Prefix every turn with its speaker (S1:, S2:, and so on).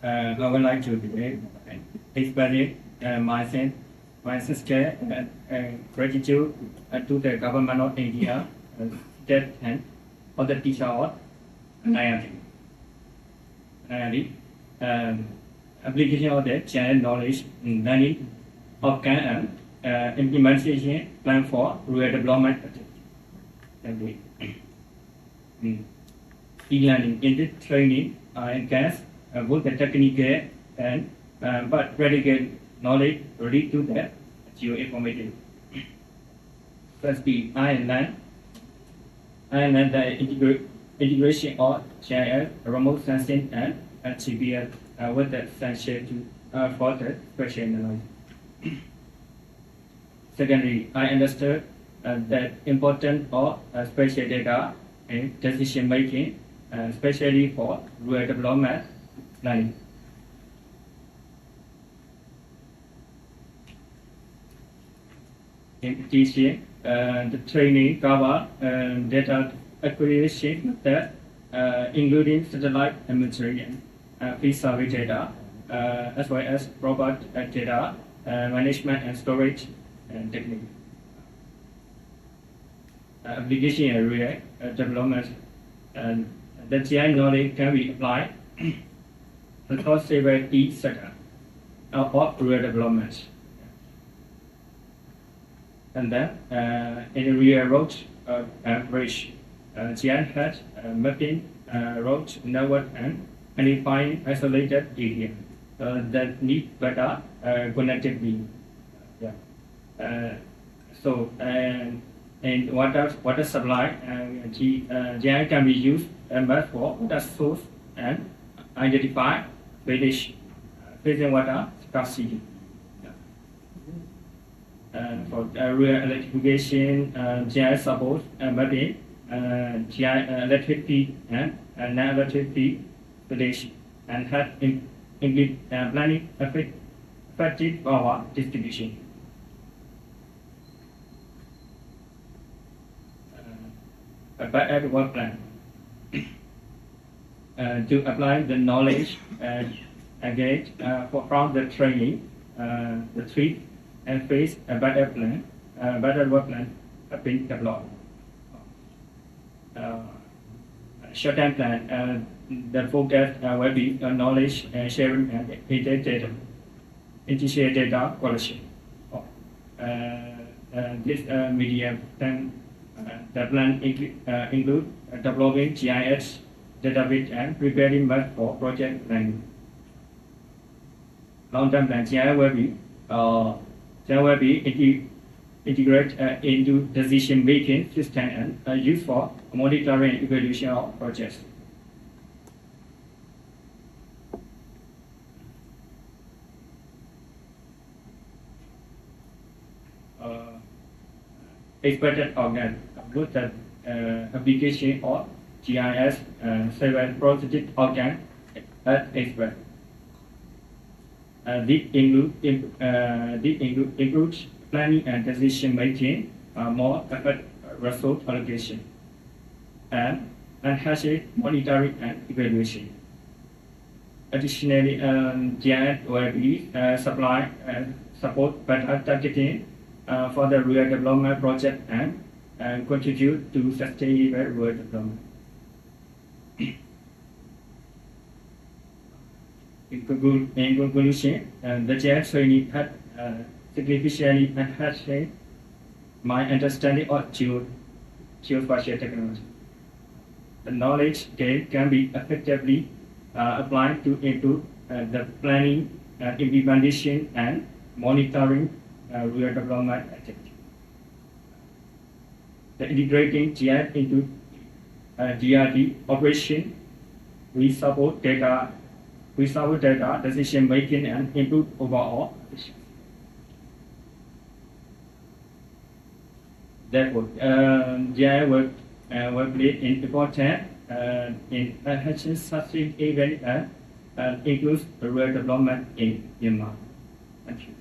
S1: I would like to express my sincere gratitude to the government of India, state and other teachers of NIRD. Application of the general knowledge learning of can implementation plan for rural development. E-learning in this training enhance both the technical and but practical knowledge related to the geoinformation. Firstly, I learned the integration of GIS, remote sensing, and GPS with the essential to for the spatial analysis. Secondly, I understood the importance of spatial data in decision making, especially for rural development planning. In teaching, the training cover data acquisition method, including satellite imagery and field survey data, as well as robot data management and storage technique. Application area development, and the GI knowledge can be applied across several key sectors of rural development. And then in real road bridge, GI has mapping road network and identifying isolated area that need better connectivity. So and water supply GI can be used as for water source and identify village facing water scarcity. For rural electrification, GI supports mapping GI electricity and non-electricity village and have planning effective power distribution. A bad work plan to apply the knowledge again from the training, the three and face a better plan, better work plan have been developed. Short-term plan, the focus will be on knowledge sharing and integrated data collection. This medium can the plan include developing GIS database and preparing map for project planning. Long-term plan GIS will be integrated into decision-making system and used for monitoring and evaluation of projects. Expected organ with the application of GIS several project organ as expert. This includes planning and decision making, more effort resource allocation, and enhanced monitoring and evaluation. Additionally, GIS will be supply support better targeting for the rural development project and contribute to sustainable rural development. In conclusion, the GIS training had significantly enhanced my understanding of geospatial technology. The knowledge gained can be effectively applied to improve the planning, implementation, and monitoring rural development activity. The integrating GIS into DRD operation, we support data decision making and improve overall efficiency. Therefore, GIS will play an important in enhancing such event and includes rural development in Myanmar. Thank you.